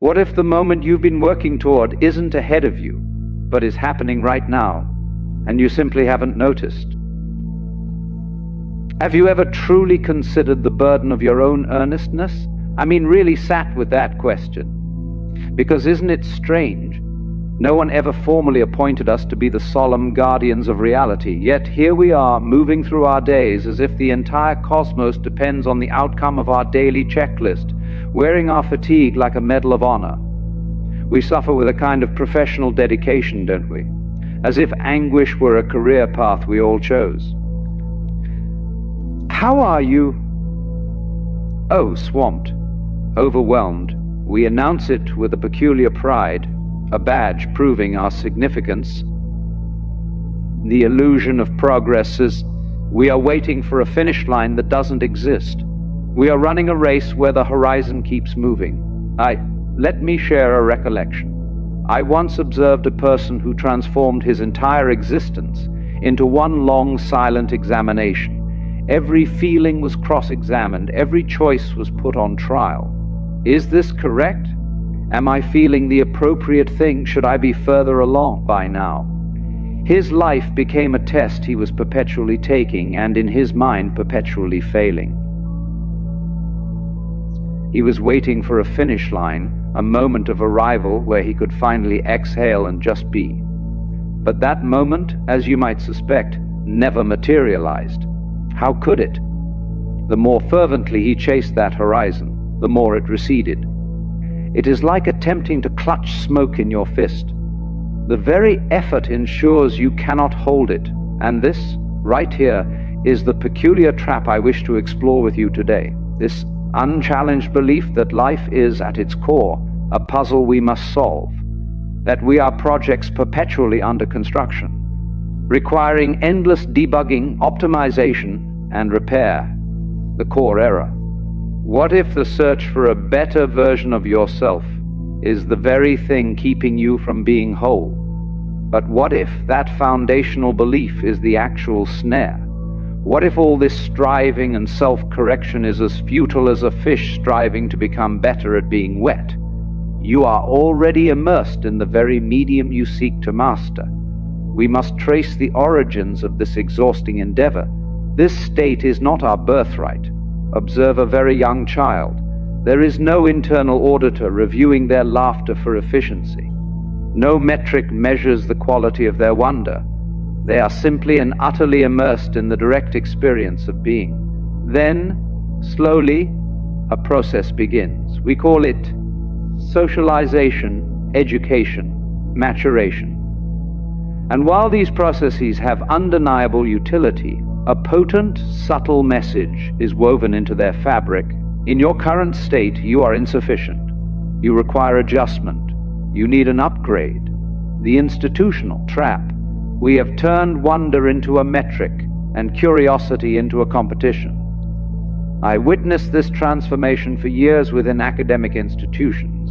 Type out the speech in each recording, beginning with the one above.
What if the moment you've been working toward isn't ahead of you, but is happening right now, and you simply haven't noticed? Have you ever truly considered the burden of your own earnestness? I mean, really sat with that question. Because isn't it strange? No one ever formally appointed us to be the solemn guardians of reality, yet here we are, moving through our days as if the entire cosmos depends on the outcome of our daily checklist, wearing our fatigue like a medal of honor. We suffer with a kind of professional dedication, don't we? As if anguish were a career path we all chose. How are you? Oh, swamped, overwhelmed. We announce it with a peculiar pride, a badge proving our significance. The illusion of progress is we are waiting for a finish line that doesn't exist. We are running a race where the horizon keeps moving. Let me share a recollection. I once observed a person who transformed his entire existence into one long silent examination. Every feeling was cross-examined, every choice was put on trial. Is this correct? Am I feeling the appropriate thing? Should I be further along by now? His life became a test he was perpetually taking, and in his mind perpetually failing. He was waiting for a finish line, a moment of arrival where he could finally exhale and just be. But that moment, as you might suspect, never materialized. How could it? The more fervently he chased that horizon, the more it receded. It is like attempting to clutch smoke in your fist. The very effort ensures you cannot hold it, and this, right here, is the peculiar trap I wish to explore with you today. This unchallenged belief that life is, at its core, a puzzle we must solve, that we are projects perpetually under construction, requiring endless debugging, optimization, and repair. The core error. What if the search for a better version of yourself is the very thing keeping you from being whole? But what if that foundational belief is the actual snare? What if all this striving and self-correction is as futile as a fish striving to become better at being wet? You are already immersed in the very medium you seek to master. We must trace the origins of this exhausting endeavor. This state is not our birthright. Observe a very young child. There is no internal auditor reviewing their laughter for efficiency. No metric measures the quality of their wonder. They are simply and utterly immersed in the direct experience of being. Then, slowly, a process begins. We call it socialization, education, maturation. And while these processes have undeniable utility, a potent, subtle message is woven into their fabric. In your current state, you are insufficient. You require adjustment. You need an upgrade. The institutional trap. We have turned wonder into a metric and curiosity into a competition. I witnessed this transformation for years within academic institutions.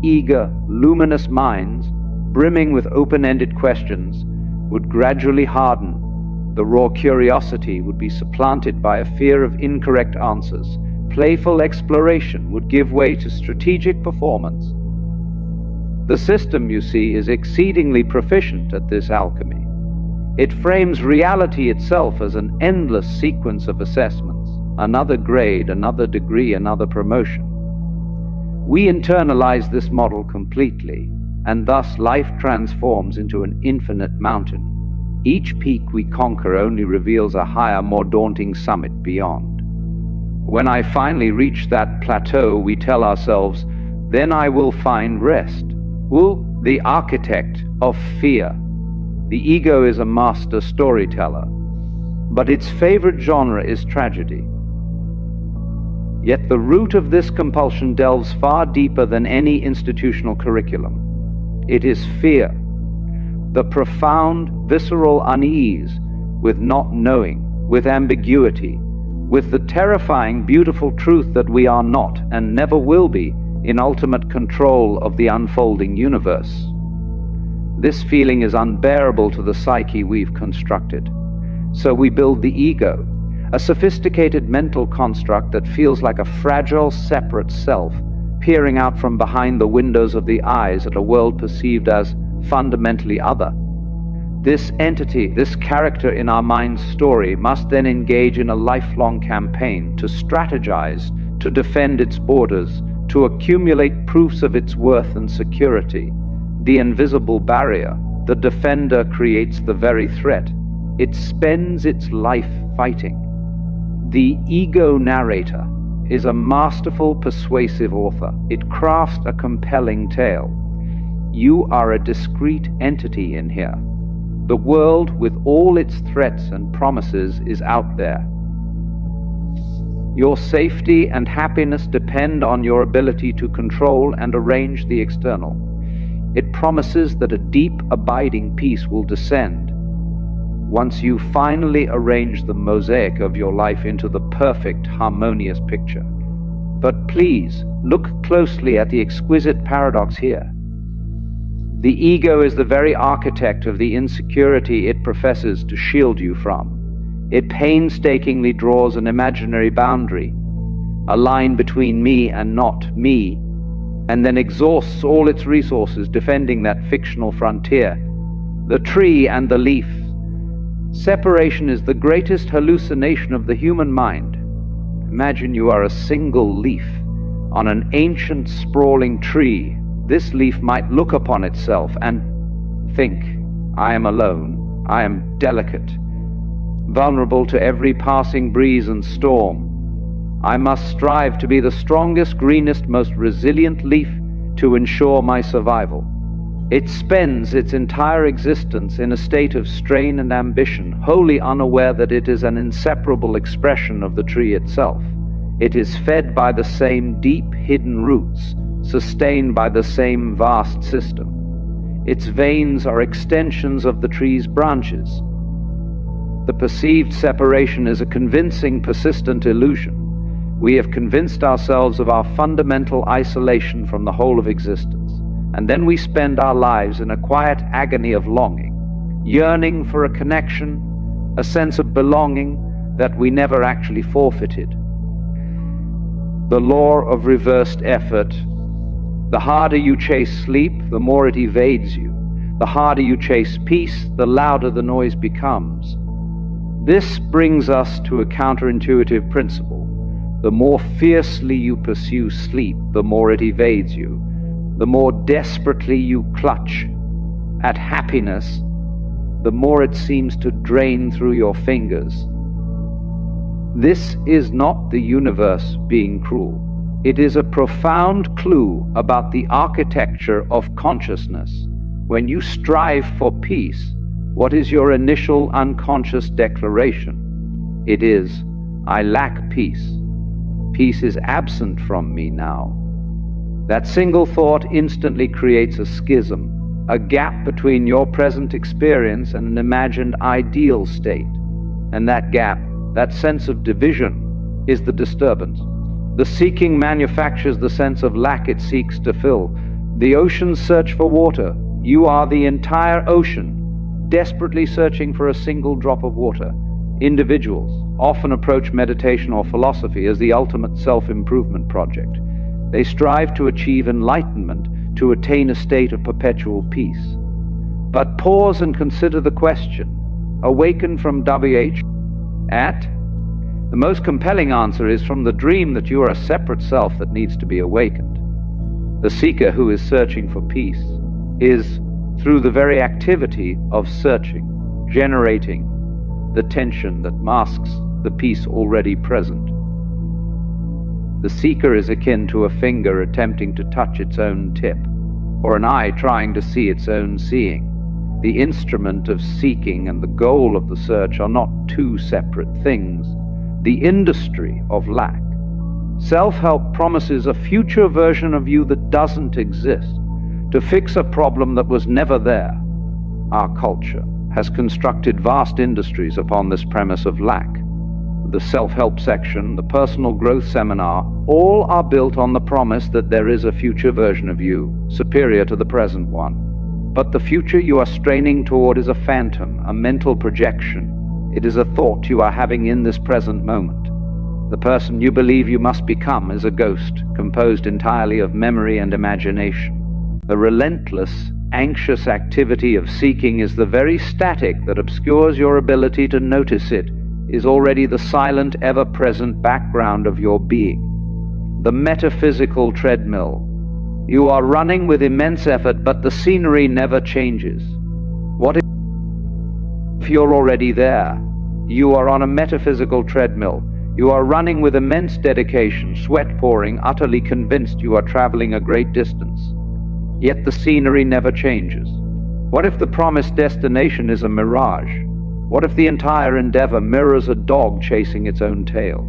Eager, luminous minds, brimming with open-ended questions, would gradually harden. The raw curiosity would be supplanted by a fear of incorrect answers. Playful exploration would give way to strategic performance. The system, you see, is exceedingly proficient at this alchemy. It frames reality itself as an endless sequence of assessments, another grade, another degree, another promotion. We internalize this model completely, and thus life transforms into an infinite mountain. Each peak we conquer only reveals a higher, more daunting summit beyond. When I finally reach that plateau, we tell ourselves, then I will find rest. The architect of fear. The ego is a master storyteller, but its favorite genre is tragedy. Yet the root of this compulsion delves far deeper than any institutional curriculum. It is fear, the profound, visceral unease with not knowing, with ambiguity, with the terrifying, beautiful truth that we are not and never will be in ultimate control of the unfolding universe. This feeling is unbearable to the psyche we've constructed. So we build the ego, a sophisticated mental construct that feels like a fragile, separate self, peering out from behind the windows of the eyes at a world perceived as fundamentally other. This entity, this character in our mind's story, must then engage in a lifelong campaign to strategize, to defend its borders, to accumulate proofs of its worth and security. The invisible barrier, the defender, creates the very threat. It spends its life fighting. The ego narrator is a masterful, persuasive author. It crafts a compelling tale. You are a discrete entity in here. The world, with all its threats and promises, is out there. Your safety and happiness depend on your ability to control and arrange the external. It promises that a deep, abiding peace will descend once you finally arrange the mosaic of your life into the perfect, harmonious picture. But please, look closely at the exquisite paradox here. The ego is the very architect of the insecurity it professes to shield you from. It painstakingly draws an imaginary boundary, a line between me and not me, and then exhausts all its resources defending that fictional frontier. The tree and the leaf. Separation is the greatest hallucination of the human mind. Imagine you are a single leaf on an ancient, sprawling tree. This leaf might look upon itself and think, I am alone, I am delicate, vulnerable to every passing breeze and storm. I must strive to be the strongest, greenest, most resilient leaf to ensure my survival. It spends its entire existence in a state of strain and ambition, wholly unaware that it is an inseparable expression of the tree itself. It is fed by the same deep, hidden roots, sustained by the same vast system. Its veins are extensions of the tree's branches. The perceived separation is a convincing, persistent illusion. We have convinced ourselves of our fundamental isolation from the whole of existence, and then we spend our lives in a quiet agony of longing, yearning for a connection, a sense of belonging that we never actually forfeited. The law of reversed effort. The harder you chase sleep, the more it evades you. The harder you chase peace, the louder the noise becomes. This brings us to a counterintuitive principle. The more fiercely you pursue sleep, the more it evades you. The more desperately you clutch at happiness, the more it seems to drain through your fingers. This is not the universe being cruel. It is a profound clue about the architecture of consciousness. When you strive for peace, what is your initial unconscious declaration? It is, I lack peace. Peace is absent from me now. That single thought instantly creates a schism, a gap between your present experience and an imagined ideal state. And that gap, that sense of division, is the disturbance. The seeking manufactures the sense of lack it seeks to fill. The oceans search for water. You are the entire ocean, desperately searching for a single drop of water. Individuals often approach meditation or philosophy as the ultimate self-improvement project. They strive to achieve enlightenment, to attain a state of perpetual peace. But pause and consider the question, awaken from WH at? The most compelling answer is from the dream that you are a separate self that needs to be awakened. The seeker who is searching for peace is, through the very activity of searching, generating the tension that masks the peace already present. The seeker is akin to a finger attempting to touch its own tip, or an eye trying to see its own seeing. The instrument of seeking and the goal of the search are not two separate things. The industry of lack. Self-help promises a future version of you that doesn't exist, to fix a problem that was never there. Our culture has constructed vast industries upon this premise of lack. The self-help section, the personal growth seminar, all are built on the promise that there is a future version of you, superior to the present one. But the future you are straining toward is a phantom, a mental projection. It is a thought you are having in this present moment. The person you believe you must become is a ghost, composed entirely of memory and imagination. The relentless, anxious activity of seeking is the very static that obscures your ability to notice it, is already the silent, ever-present background of your being. The metaphysical treadmill. You are running with immense effort, but the scenery never changes. What if you're already there? You are on a metaphysical treadmill. You are running with immense dedication, sweat pouring, utterly convinced you are traveling a great distance. Yet the scenery never changes. What if the promised destination is a mirage? What if the entire endeavor mirrors a dog chasing its own tail?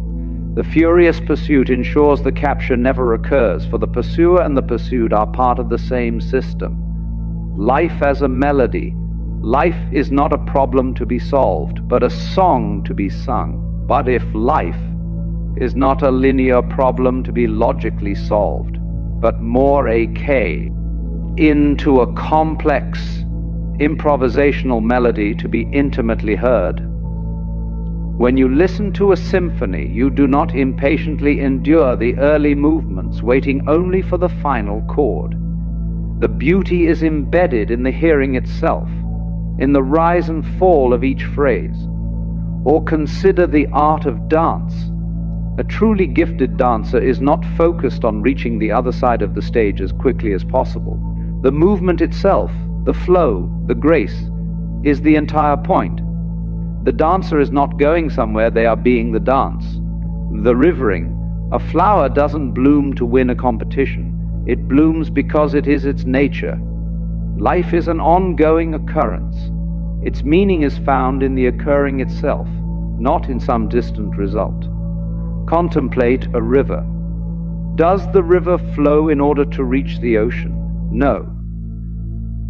The furious pursuit ensures the capture never occurs, for the pursuer and the pursued are part of the same system. Life as a melody. Life is not a problem to be solved, but a song to be sung. But if life is not a linear problem to be logically solved, but more a key into a complex improvisational melody to be intimately heard. When you listen to a symphony, you do not impatiently endure the early movements, waiting only for the final chord. The beauty is embedded in the hearing itself, in the rise and fall of each phrase. Or consider the art of dance. A truly gifted dancer is not focused on reaching the other side of the stage as quickly as possible. The movement itself, the flow, the grace, is the entire point. The dancer is not going somewhere, they are being the dance. The rivering. A flower doesn't bloom to win a competition. It blooms because it is its nature. Life is an ongoing occurrence. Its meaning is found in the occurring itself, not in some distant result. Contemplate a river. Does the river flow in order to reach the ocean? No.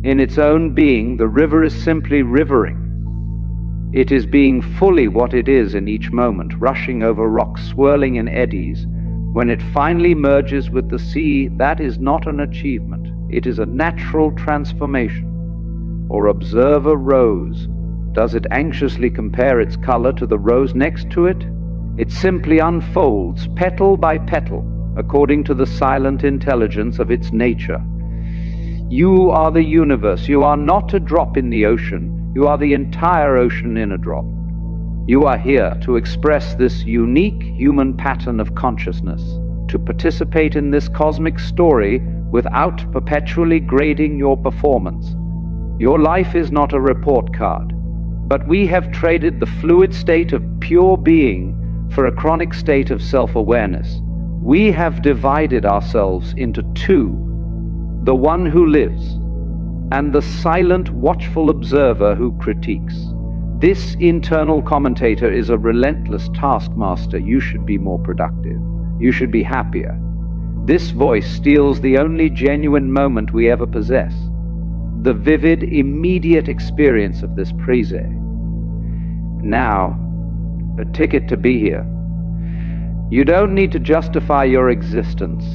In its own being, the river is simply rivering. It is being fully what it is in each moment, rushing over rocks, swirling in eddies. When it finally merges with the sea, that is not an achievement. It is a natural transformation. Or observe a rose. Does it anxiously compare its color to the rose next to it? It simply unfolds, petal by petal, according to the silent intelligence of its nature. You are the universe. You are not a drop in the ocean. You are the entire ocean in a drop. You are here to express this unique human pattern of consciousness, to participate in this cosmic story without perpetually grading your performance. Your life is not a report card, but we have traded the fluid state of pure being for a chronic state of self-awareness. We have divided ourselves into two, the one who lives and the silent, watchful observer who critiques. This internal commentator is a relentless taskmaster. You should be more productive. You should be happier. This voice steals the only genuine moment we ever possess, the vivid, immediate experience of this praise. Now, a ticket to be here. You don't need to justify your existence.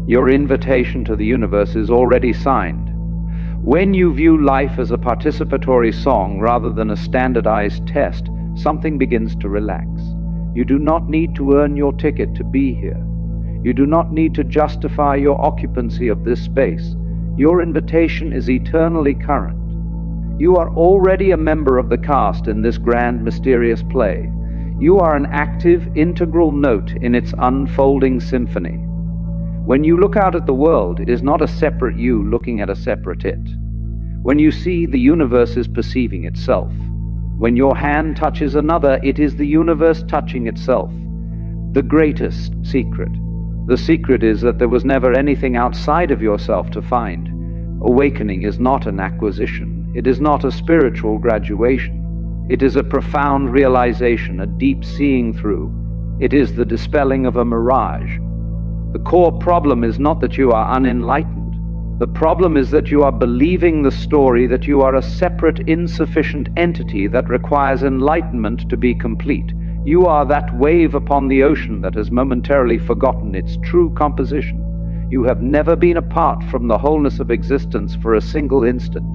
Your invitation to the universe is already signed. When you view life as a participatory song rather than a standardized test, something begins to relax. You do not need to earn your ticket to be here. You do not need to justify your occupancy of this space. Your invitation is eternally current. You are already a member of the cast in this grand, mysterious play. You are an active, integral note in its unfolding symphony. When you look out at the world, it is not a separate you looking at a separate it. When you see, the universe is perceiving itself. When your hand touches another, it is the universe touching itself. The greatest secret. The secret is that there was never anything outside of yourself to find. Awakening is not an acquisition. It is not a spiritual graduation. It is a profound realization, a deep seeing through. It is the dispelling of a mirage. The core problem is not that you are unenlightened. The problem is that you are believing the story that you are a separate, insufficient entity that requires enlightenment to be complete. You are that wave upon the ocean that has momentarily forgotten its true composition. You have never been apart from the wholeness of existence for a single instant.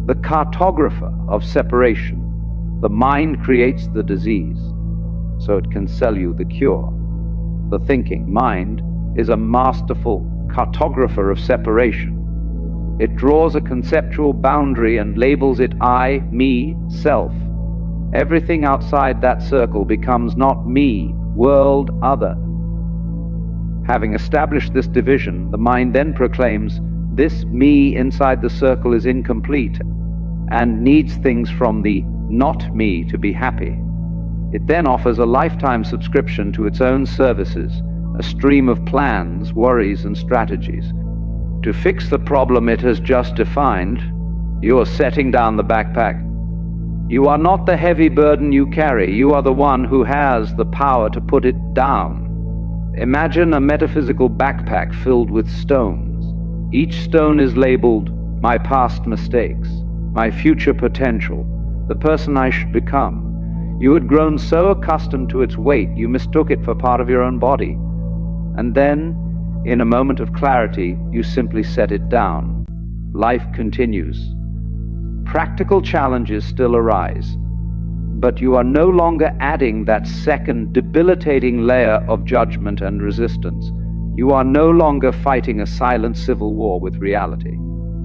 The cartographer of separation. The mind creates the disease. so it can sell you the cure. The thinking mind is a masterful cartographer of separation. It draws a conceptual boundary and labels it I, me, self. Everything outside that circle becomes not me, world, other. Having established this division, the mind then proclaims, this me inside the circle is incomplete and needs things from the not me to be happy. It then offers a lifetime subscription to its own services, a stream of plans, worries, and strategies. To fix the problem it has just defined, you are setting down the backpack. You are not the heavy burden you carry. You are the one who has the power to put it down. Imagine a metaphysical backpack filled with stones. Each stone is labeled my past mistakes, my future potential, the person I should become. You had grown so accustomed to its weight you mistook it for part of your own body. And then, in a moment of clarity, you simply set it down. Life continues. Practical challenges still arise, but you are no longer adding that second debilitating layer of judgment and resistance. You are no longer fighting a silent civil war with reality.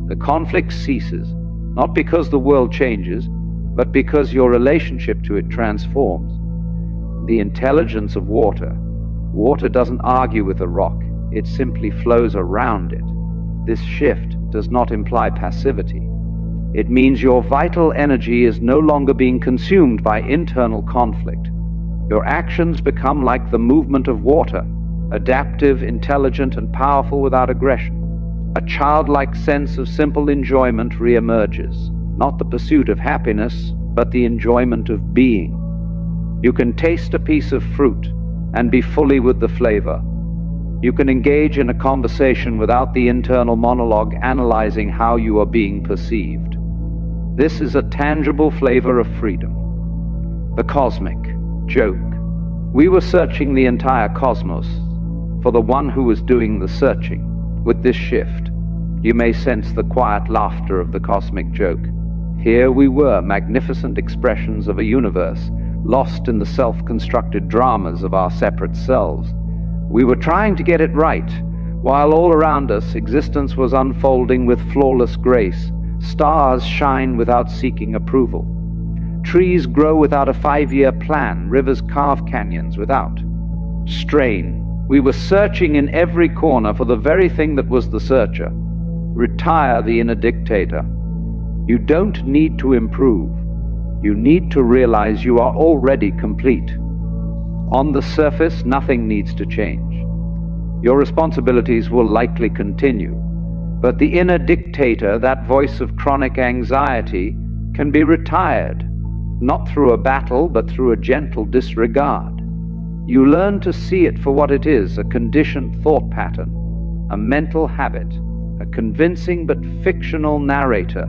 The conflict ceases, not because the world changes, but because your relationship to it transforms. The intelligence of water. Water doesn't argue with a rock, it simply flows around it. This shift does not imply passivity. It means your vital energy is no longer being consumed by internal conflict. Your actions become like the movement of water, adaptive, intelligent, and powerful without aggression. A childlike sense of simple enjoyment reemerges, not the pursuit of happiness, but the enjoyment of being. You can taste a piece of fruit and be fully with the flavor. You can engage in a conversation without the internal monologue analyzing how you are being perceived. This is a tangible flavor of freedom. The cosmic joke. We were searching the entire cosmos for the one who was doing the searching. With this shift, you may sense the quiet laughter of the cosmic joke. Here we were, magnificent expressions of a universe, lost in the self-constructed dramas of our separate selves. We were trying to get it right, while all around us existence was unfolding with flawless grace. Stars shine without seeking approval. Trees grow without a 5-year plan. Rivers carve canyons without strain. We were searching in every corner for the very thing that was the searcher. Retire the inner dictator. You don't need to improve. You need to realize you are already complete. On the surface, nothing needs to change. Your responsibilities will likely continue, but the inner dictator, that voice of chronic anxiety, can be retired, not through a battle, but through a gentle disregard. You learn to see it for what it is, a conditioned thought pattern, a mental habit, a convincing but fictional narrator.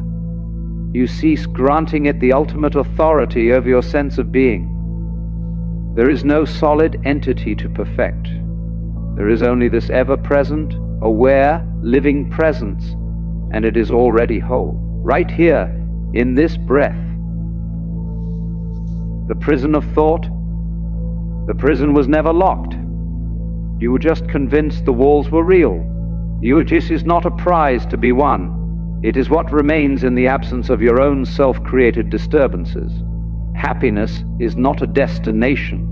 You cease granting it the ultimate authority over your sense of being. There is no solid entity to perfect. There is only this ever-present, aware, living presence, and it is already whole, right here, in this breath. The prison of thought? The prison was never locked. You were just convinced the walls were real. This is not a prize to be won. It is what remains in the absence of your own self-created disturbances. Happiness is not a destination.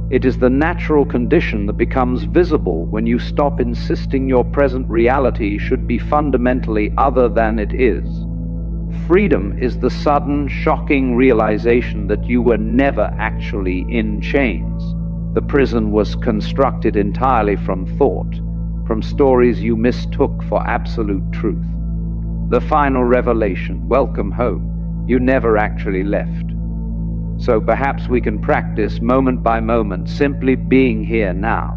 It is the natural condition that becomes visible when you stop insisting your present reality should be fundamentally other than it is. Freedom is the sudden, shocking realization that you were never actually in chains. The prison was constructed entirely from thought, from stories you mistook for absolute truth. The final revelation, welcome home, you never actually left. So perhaps we can practice moment by moment, simply being here now,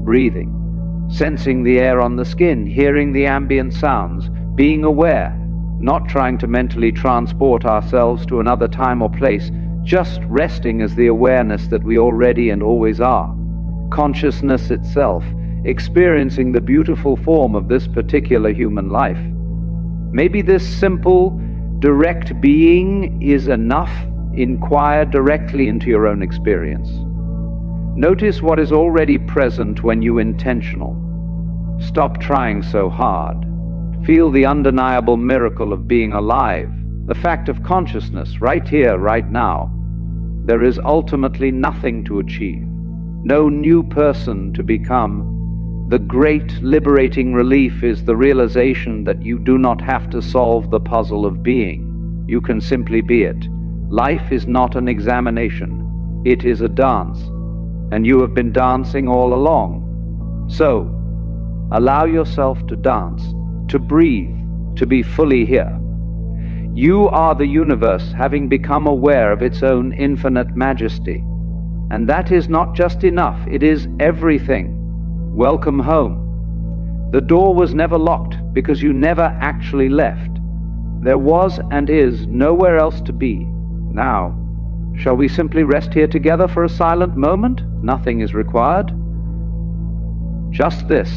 breathing, sensing the air on the skin, hearing the ambient sounds, being aware, not trying to mentally transport ourselves to another time or place, just resting as the awareness that we already and always are. Consciousness itself, experiencing the beautiful form of this particular human life. Maybe this simple, direct being is enough. Inquire directly into your own experience. Notice what is already present when you intentional. Stop trying so hard. Feel the undeniable miracle of being alive, the fact of consciousness right here, right now. There is ultimately nothing to achieve, no new person to become. The great liberating relief is the realization that you do not have to solve the puzzle of being. You can simply be it. Life is not an examination. It is a dance, and you have been dancing all along. So, allow yourself to dance, to breathe, to be fully here. You are the universe having become aware of its own infinite majesty. And that is not just enough, it is everything. Welcome home. The door was never locked because you never actually left. There was and is nowhere else to be. Now, shall we simply rest here together for a silent moment? Nothing is required. Just this.